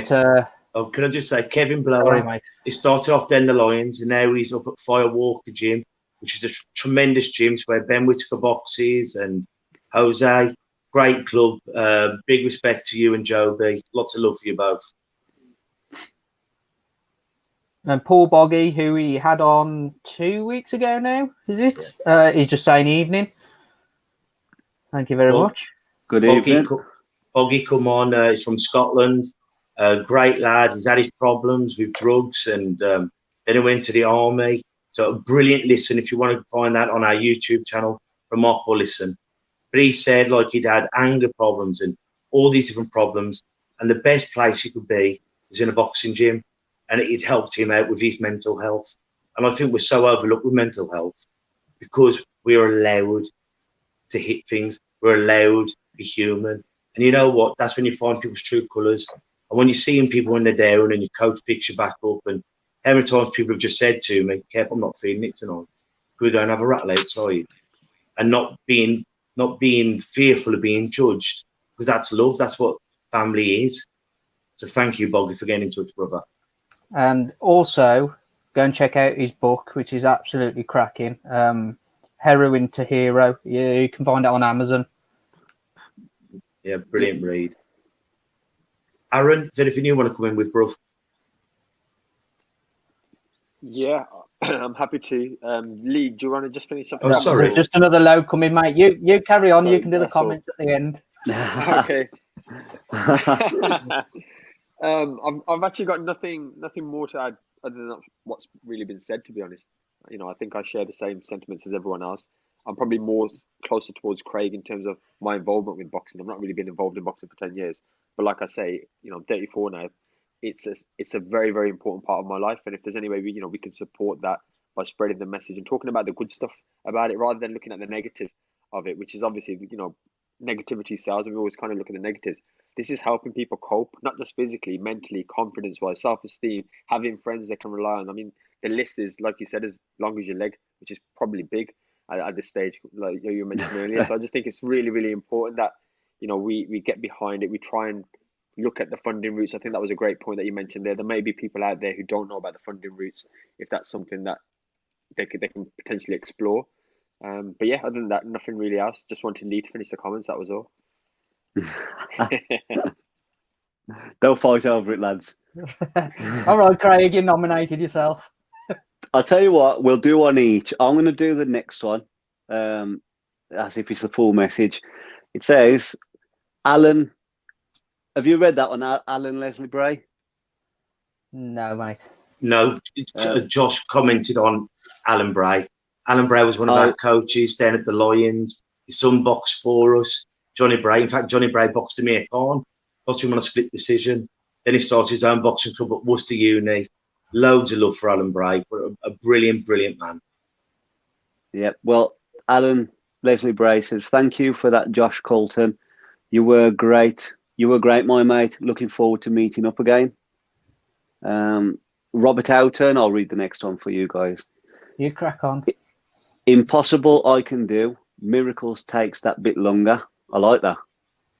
Speaker 3: Can I just say, Kevin Blower?
Speaker 4: Sorry, mate.
Speaker 3: He started off then the Lions, and now he's up at Firewalker Gym, which is a tremendous gym. It's where Ben Whitaker boxes and Jose. Great club. Big respect to you and Joby. Lots of love for you both.
Speaker 4: And Paul Boggy, who we had on 2 weeks ago now, is it? He's just saying evening. Thank you very much.
Speaker 5: Good evening.
Speaker 3: Boggy, come on. He's from Scotland. Great lad. He's had his problems with drugs, and then he went to the army. So a brilliant listen. If you want to find that on our YouTube channel, remarkable listen. But he said like he'd had anger problems and all these different problems, and the best place he could be is in a boxing gym, and it helped him out with his mental health. And I think we're so overlooked with mental health because we're allowed to hit things. We're allowed to be human. And you know what? That's when you find people's true colours. And when you're seeing people when they're down and your coach picks you back up, and how many times people have just said to me, Kev, I'm not feeling it tonight. Can we go and have a rattle outside? And not being fearful of being judged, because that's love. That's what family is. So thank you, Boggy, for getting in touch, brother. And
Speaker 4: also, go and check out his book, which is absolutely cracking. Heroin to Hero. Yeah, you can find it on Amazon.
Speaker 3: Yeah, brilliant read. Aaron, is there anything you want to come in with, bro?
Speaker 6: Yeah, I'm happy to. Lee, do you want to just finish up?
Speaker 3: Oh, sorry.
Speaker 4: Just another load coming, mate. You carry on.
Speaker 6: Sorry,
Speaker 4: you can do the
Speaker 6: that's all.
Speaker 4: comments at the end.
Speaker 6: Okay. I've actually got nothing more to add other than what's really been said, to be honest. You know, I think I share the same sentiments as everyone else. I'm probably more closer towards Craig in terms of my involvement with boxing. I've not really been involved in boxing for 10 years. But like I say, you know, I'm 34 now. It's a very, very important part of my life. And if there's any way we can support that by spreading the message and talking about the good stuff about it rather than looking at the negatives of it, which is obviously, negativity sells, and we always kind of look at the negatives. This is helping people cope, not just physically, mentally, confidence-wise, self-esteem, having friends they can rely on. I mean, the list is, like you said, as long as your leg, which is probably big at this stage, like you mentioned earlier. So I just think it's really, really important that, we get behind it. We try and look at the funding routes. I think that was a great point that you mentioned there. There may be people out there who don't know about the funding routes, if that's something that they can potentially explore. But yeah, other than that, nothing really else. Just wanted Lee to finish the comments. That was all.
Speaker 5: Don't fight over it, lads.
Speaker 4: All right, Craig, you nominated yourself.
Speaker 5: I'll tell you what, we'll do one each. I'm going to do the next one, as if it's the full message. It says, Alan, have you read that one, Alan Leslie Bray?
Speaker 4: No, mate.
Speaker 3: No, Josh commented on Alan Bray. Alan Bray was one of our coaches down at the Lions. His son boxed for us. Johnny Bray. In fact, Johnny Bray boxed him here at Cairn. Boxed him on a split decision. Then he started his own boxing club at Worcester Uni. Loads of love for Alan Bray. But a brilliant, brilliant man.
Speaker 5: Yeah, well, Alan Leslie Bray says, thank you for that, Josh Colton. You were great. You were great, my mate. Looking forward to meeting up again. Robert Houghton, I'll read the next one for you guys.
Speaker 4: You crack on.
Speaker 5: Impossible I can do. Miracles takes that bit longer. I like that.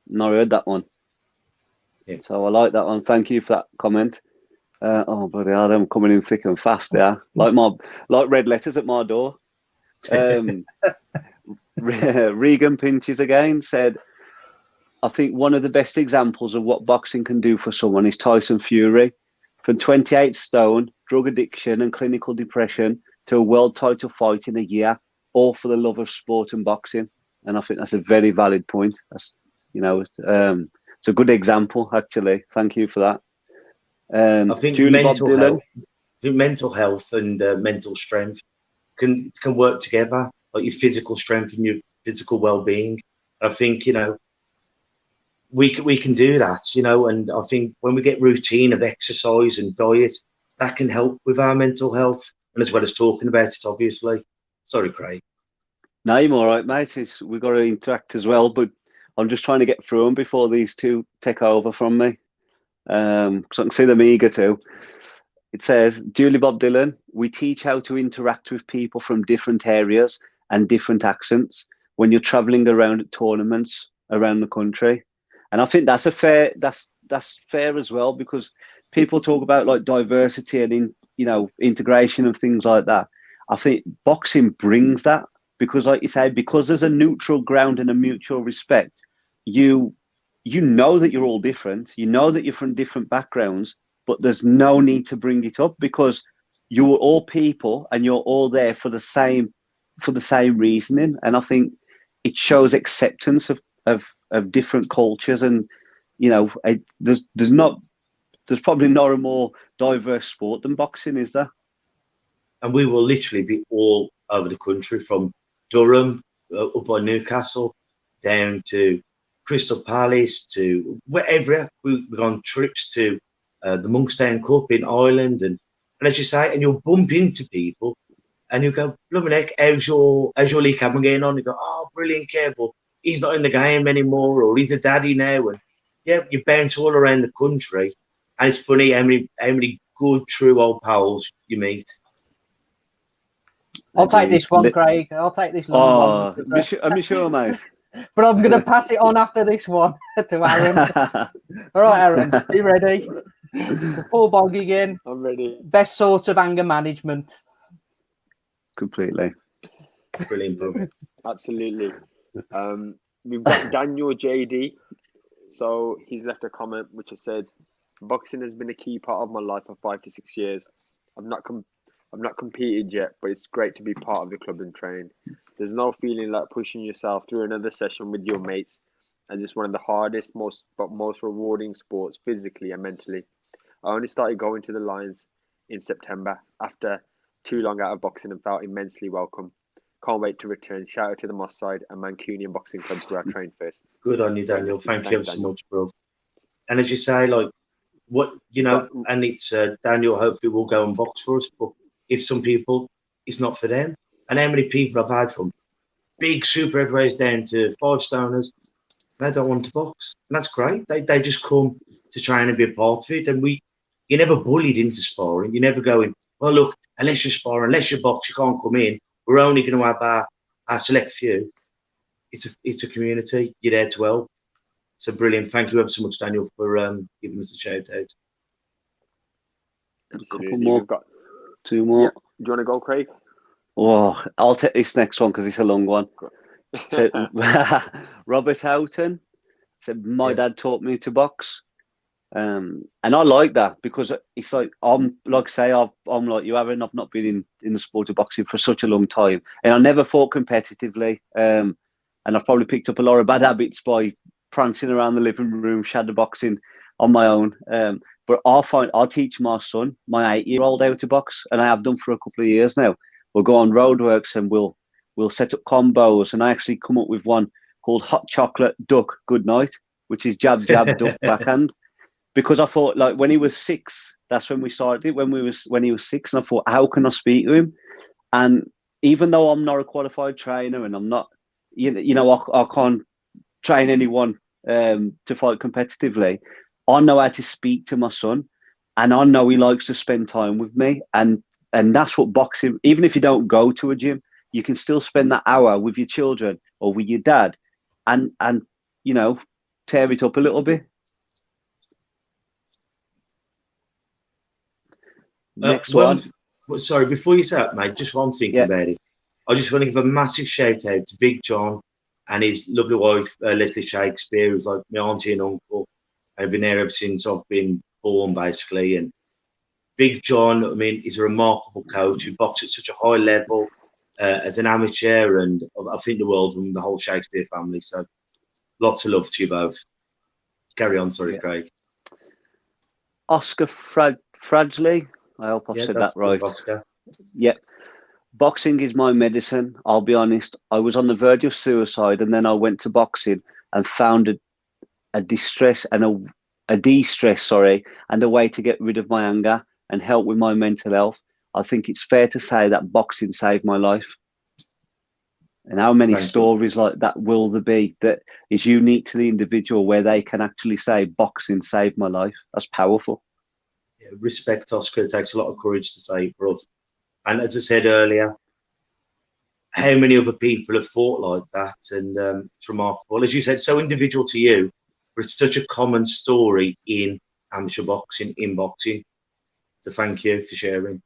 Speaker 5: Not heard that one. Yeah. So I like that one. Thank you for that comment. Oh, bloody hell, I'm coming in thick and fast there. Like red letters at my door. Regan Pinches again said, I think one of the best examples of what boxing can do for someone is Tyson Fury. From 28 stone, drug addiction and clinical depression to a world title fight in a year, all for the love of sport and boxing. And I think that's a very valid point. That's, it's a good example, actually. Thank you for that.
Speaker 3: I think mental health and mental strength can work together, like your physical strength and your physical well-being. I think, we can do that, and I think when we get routine of exercise and diet, that can help with our mental health, and as well as talking about it, obviously. Sorry, Craig.
Speaker 5: No, you're all right, mate. We've got to interact as well, but I'm just trying to get through them before these two take over from me, because I can see them eager to. It says, Julie Bob Dylan, we teach how to interact with people from different areas and different accents when you're traveling around at tournaments around the country. And I think that's fair as well, because people talk about like diversity and integration and things like that. I think boxing brings that, because like you say, because there's a neutral ground and a mutual respect, you know that you're all different, you know that you're from different backgrounds, but there's no need to bring it up, because you're all people and you're all there for the same reasoning. And I think it shows acceptance of different cultures, and there's probably not a more diverse sport than boxing, is there?
Speaker 3: And we will literally be all over the country, from Durham up by Newcastle down to Crystal Palace to wherever. We've gone trips to the Monkstown Cup in Ireland, and as you say, and you'll bump into people and you go, "Blooming heck, how's your Lee Cadman getting on?" You go, "Oh, brilliant, Kev, but he's not in the game anymore," or "He's a daddy now." And yeah, you bounce all around the country, and it's funny how many good, true old pals you meet.
Speaker 4: I'll take this one, Craig. I'll take this long one.
Speaker 5: I'm sure, mate.
Speaker 4: But I'm going to pass it on after this one to Aaron. All right, Aaron, are you ready? Paul Bog again.
Speaker 6: I'm ready.
Speaker 4: Best sort of anger management.
Speaker 5: Completely.
Speaker 3: Brilliant.
Speaker 6: Absolutely. We've got Daniel JD. So he's left a comment which has said, boxing has been a key part of my life for 5 to 6 years. I've not competed yet, but it's great to be part of the club and train. There's no feeling like pushing yourself through another session with your mates, as it's one of the hardest, most rewarding sports physically and mentally. I only started going to the Lions in September after too long out of boxing and felt immensely welcome. Can't wait to return. Shout out to the Moss Side and Mancunian boxing clubs where I trained first.
Speaker 3: Good on you, Daniel. Thank you so much, bro. And as you say, like, what, and it's Daniel hopefully will go and box for us, but if some people, it's not for them. And how many people I've had from big super heavyweights down to 5-stoners, they don't want to box. And that's great. They just come to try and be a part of it. And you're never bullied into sparring. You're never going, well, look, unless you spar, unless you box, you can't come in. We're only going to have our select few. It's a community. You're there to help. So brilliant. Thank you ever so much, Daniel, for giving us a shout out.
Speaker 6: Absolutely.
Speaker 5: Couple more.
Speaker 6: We've got
Speaker 5: Two more.
Speaker 6: Yeah. Do you want to go, Craig?
Speaker 5: Oh, I'll take this next one because it's a long one. So, Robert Houghton said, my dad taught me to box. And I like that because it's like, I'm like you, Aaron. I've not been in the sport of boxing for such a long time. And I never fought competitively. And I've probably picked up a lot of bad habits by prancing around the living room, shadow boxing on my own. But I'll teach my son, my 8-year-old, how to box. And I have done for a couple of years now. We'll go on roadworks and we'll set up combos. And I actually come up with one called Hot Chocolate Duck Good Night, which is jab, jab, duck, backhand. Because I thought, like, when he was 6, that's when we started it. When he was 6, and I thought, how can I speak to him? And even though I'm not a qualified trainer, and I'm not, I can't train anyone to fight competitively, I know how to speak to my son, and I know he likes to spend time with me, and that's what boxing. Even if you don't go to a gym, you can still spend that hour with your children or with your dad, and tear it up a little bit. Next one.
Speaker 3: Sorry, before you say that, mate, just one thing about it. I just want to give a massive shout out to Big John and his lovely wife, Leslie Shakespeare, who's like my auntie and uncle. I've been there ever since I've been born, basically. And Big John, I mean, is a remarkable coach who boxes at such a high level as an amateur, and I think the world and the whole Shakespeare family. So lots of love to you both. Carry on, sorry, Craig.
Speaker 5: Oscar Fradley. I hope I've said that right.
Speaker 3: Oscar.
Speaker 5: Yeah. Boxing is my medicine. I'll be honest. I was on the verge of suicide, and then I went to boxing and found a de-stress and a way to get rid of my anger and help with my mental health. I think it's fair to say that boxing saved my life. And how many stories like that will there be that is unique to the individual where they can actually say boxing saved my life? That's powerful.
Speaker 3: Respect, Oscar. It takes a lot of courage to say it, bro. And as I said earlier, how many other people have fought like that? And it's remarkable. As you said, so individual to you, but it's such a common story in amateur boxing, in boxing. So thank you for sharing.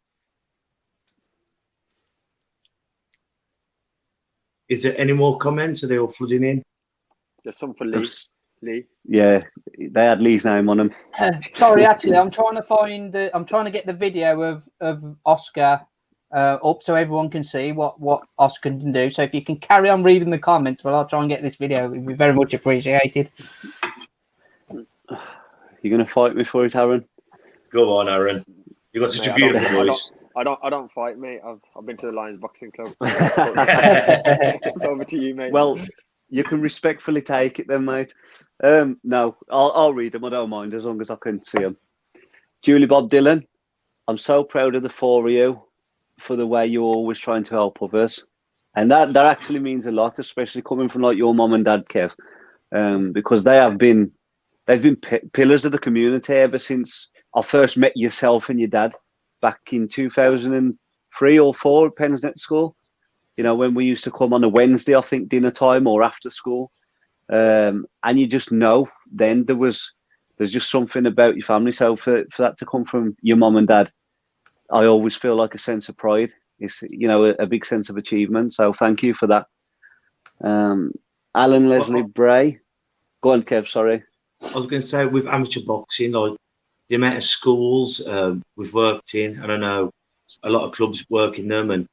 Speaker 3: Is there any more comments? Are they all flooding in?
Speaker 6: There's some for Lee. Lee.
Speaker 5: Yeah, they had Lee's name on them.
Speaker 4: Sorry, actually, I'm trying to get the video of Oscar up so everyone can see what Oscar can do. So if you can carry on reading the comments, well, I'll try and get this video. It would be very much appreciated.
Speaker 5: You're going to fight me for it, Aaron?
Speaker 3: Go on, Aaron. You've got such a beautiful voice.
Speaker 6: I don't fight, mate. I've been to the Lions Boxing Club. It's over to you, mate.
Speaker 5: Well, you can respectfully take it then, mate. No, I'll read them. I don't mind as long as I can see them. Julie Bob Dylan, I'm so proud of the 4 of you for the way you're always trying to help others, and that actually means a lot, especially coming from like your mom and dad, Kev, because they've been pillars of the community ever since I first met yourself and your dad back in 2003 or 4 at Pensnet School. When we used to come on a Wednesday, I think dinner time or after school. And you just know then there's just something about your family. So for that to come from your mom and dad, I always feel like a sense of pride. It's, a big sense of achievement. So thank you for that. Alan Leslie Bray. Go on, Kev, sorry.
Speaker 3: I was going to say, with amateur boxing, like the amount of schools we've worked in, and I know a lot of clubs work in them, and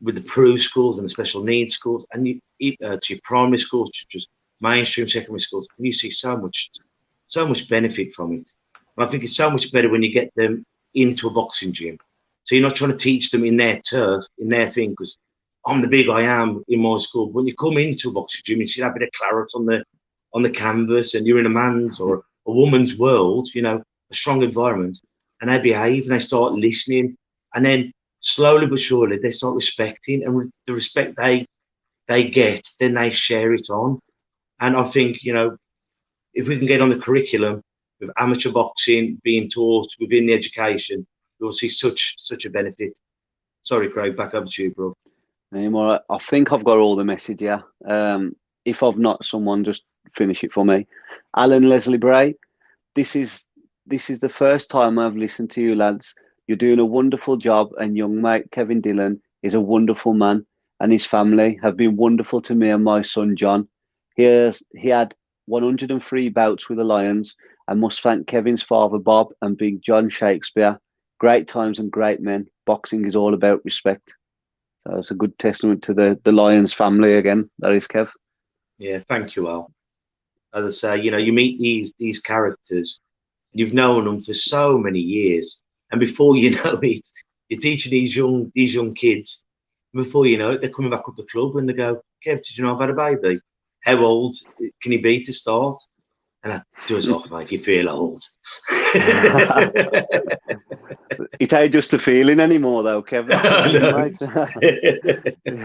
Speaker 3: with the PRU schools and the special needs schools, and you to your primary schools, to just mainstream secondary schools, and you see so much benefit from it. And I think it's so much better when you get them into a boxing gym. So you're not trying to teach them in their turf, in their thing, because I'm the big I am in my school. But when you come into a boxing gym, you should have a bit of claret on the canvas, and you're in a man's or a woman's world, a strong environment, and they behave and they start listening, and then slowly but surely they start respecting, and the respect they get, then they share it on. And I think, if we can get on the curriculum with amateur boxing being taught within the education, we'll see such a benefit. Sorry, Craig, back over to you, bro.
Speaker 5: Anymore, I think I've got all the message, yeah. if I've not, someone just finish it for me. Alan Leslie Bray, this is the first time I've listened to you, lads. You're doing a wonderful job, and young mate Kevin Dillon is a wonderful man, and his family have been wonderful to me and my son John. He had 103 bouts with the Lions, and must thank Kevin's father Bob and Big John Shakespeare. Great times and great men. Boxing is all about respect. So it's a good testament to the Lions family again. That is, Kev.
Speaker 3: Yeah, thank you, Al. As I say, you meet these characters, and you've known them for so many years, and before you know it, you're teaching these young kids. Before you know it, they're coming back up the club and they go, "Kev, did you know I've had a baby? How old can he be to start?" And that does off make you feel old.
Speaker 5: It ain't just a feeling anymore, though, Kev. That's the thing,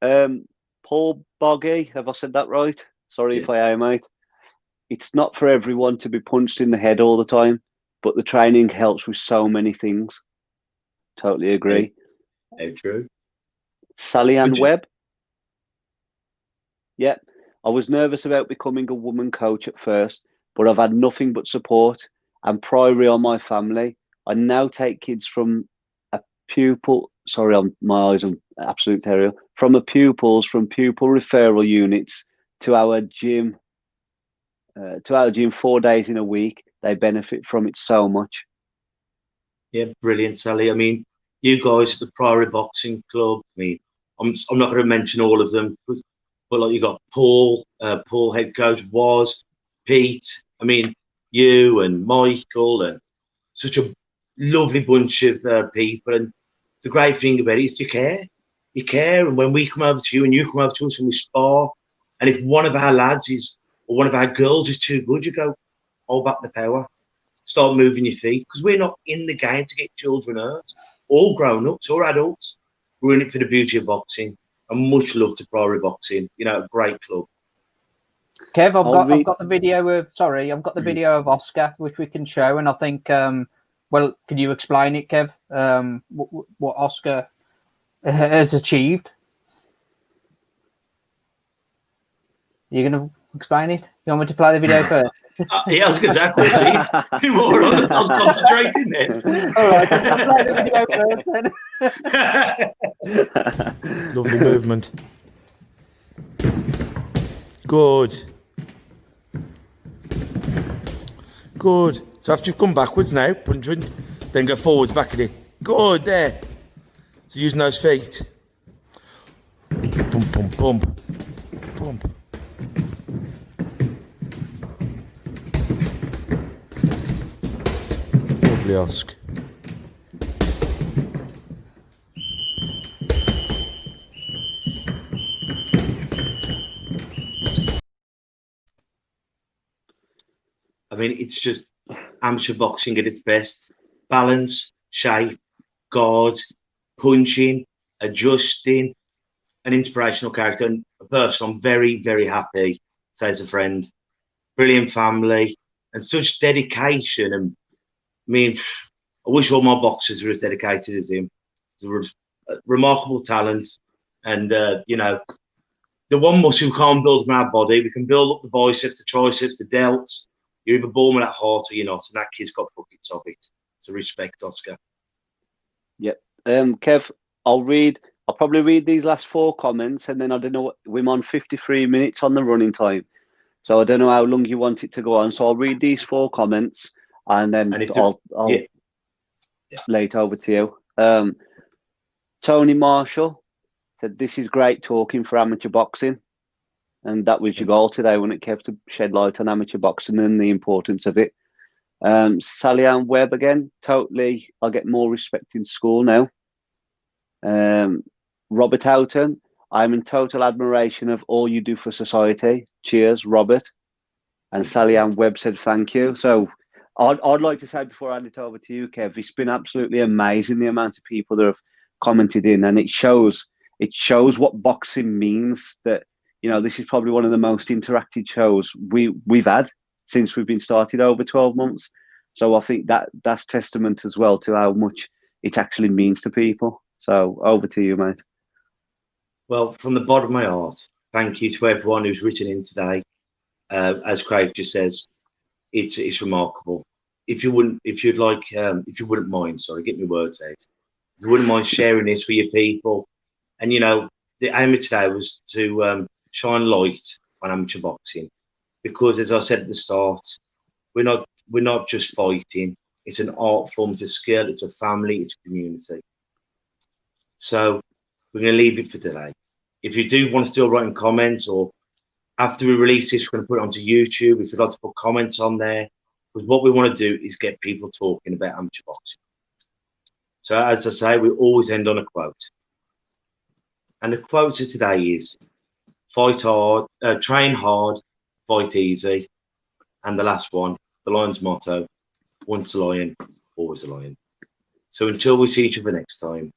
Speaker 5: mate. Paul Boggy, have I said that right? Sorry if I am, mate. It's not for everyone to be punched in the head all the time, but the training helps with so many things. Totally agree.
Speaker 3: How true.
Speaker 5: Sally Ann Webb. Yeah, I was nervous about becoming a woman coach at first, but I've had nothing but support and priory on my family. I now take kids from a pupil. Sorry, my eyes are absolute terrible. From pupil referral units to our gym. 4 days in a week. They benefit from it so much.
Speaker 3: Yeah, brilliant, Sally. I mean, you guys at the Priory Boxing Club. I mean, I'm not going to mention all of them, but like you got Paul, head coach, was Pete. I mean, you and Michael, and such a lovely bunch of people. And the great thing about it is you care. You care. And when we come over to you and you come over to us and we spar, and if one of our lads or one of our girls is too good, you go, hold back the power. Start moving your feet. Because we're not in the game to get children hurt. All grown-ups or adults. We're in it for the beauty of boxing. And much love to Priory Boxing. A great club.
Speaker 4: Kev, I've got the video of Oscar, which we can show, and I think, well, can you explain it, Kev? What Oscar has achieved? You're going to explain it? You want me to play the video first?
Speaker 3: Yeah, I was going to say, I couldn't see it. I was concentrating then.
Speaker 4: All right, I'll play the video first then.
Speaker 1: Lovely movement. Good. Good. So after you've come backwards now, punching, then go forwards, back at it. Good, there. So using those feet. Bump, bump, bump. Bump. Lovely, Oscar.
Speaker 3: I mean, it's just amateur boxing at its best. Balance, shape, guard, punching, adjusting, an inspirational character. And a person I'm very, very happy to say as a friend. Brilliant family and such dedication. And I mean, I wish all my boxers were as dedicated as him. He's a remarkable talent. And, the one muscle we can't build in our body, we can build up the biceps, the triceps, the delts. You're either born with that heart or you're not, and that kid's got buckets of it. So respect, Oscar.
Speaker 5: Yep. Kev, I'll probably read these last 4 comments, and then I don't know we're on 53 minutes on the running time. So I don't know how long you want it to go on. So I'll read these 4 comments and then I'll lay it over to you. Tony Marshall said, "This is great talking for amateur boxing." And that was your goal today, when it kept to shed light on amateur boxing and the importance of it. Sally Ann Webb again, totally. I get more respect in school now. Robert Houghton, I'm in total admiration of all you do for society. Cheers, Robert. And Sally Ann Webb said thank you. So I'd like to say, before I hand it over to you, Kev, it's been absolutely amazing the amount of people that have commented in, and it shows what boxing means. That this is probably one of the most interactive shows we've had since we've been started over 12 months. So I think that's testament as well to how much it actually means to people. So over to you, mate.
Speaker 3: Well, from the bottom of my heart, Thank you to everyone who's written in today. As Craig just says, it's remarkable. If you wouldn't mind, sorry, get my words out. If you wouldn't mind sharing this with your people, and the aim of today was to shine light on amateur boxing, because as I said at the start, we're not just fighting. It's an art form, it's a skill, it's a family, it's a community. So we're going to leave it for today. If you do want to still write in comments, or after we release this, we're going to put it onto YouTube. If you'd like to put comments on there, because what we want to do is get people talking about amateur boxing. So as I say, we always end on a quote. And the quote of today is, fight hard, train hard, fight easy. And the last one, the Lion's motto, once a lion, always a lion. So until we see each other next time,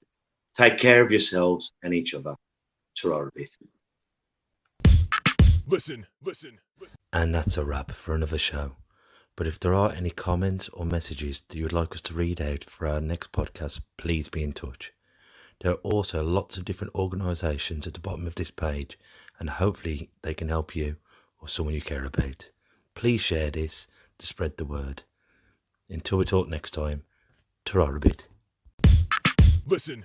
Speaker 3: take care of yourselves and each other. Ta-ra a bit.
Speaker 2: Listen.
Speaker 1: And that's a wrap for another show. But if there are any comments or messages that you would like us to read out for our next podcast, please be in touch. There are also lots of different organisations at the bottom of this page, and hopefully they can help you or someone you care about. Please share this to spread the word. Until we talk next time, ta-ra a bit.
Speaker 2: Listen.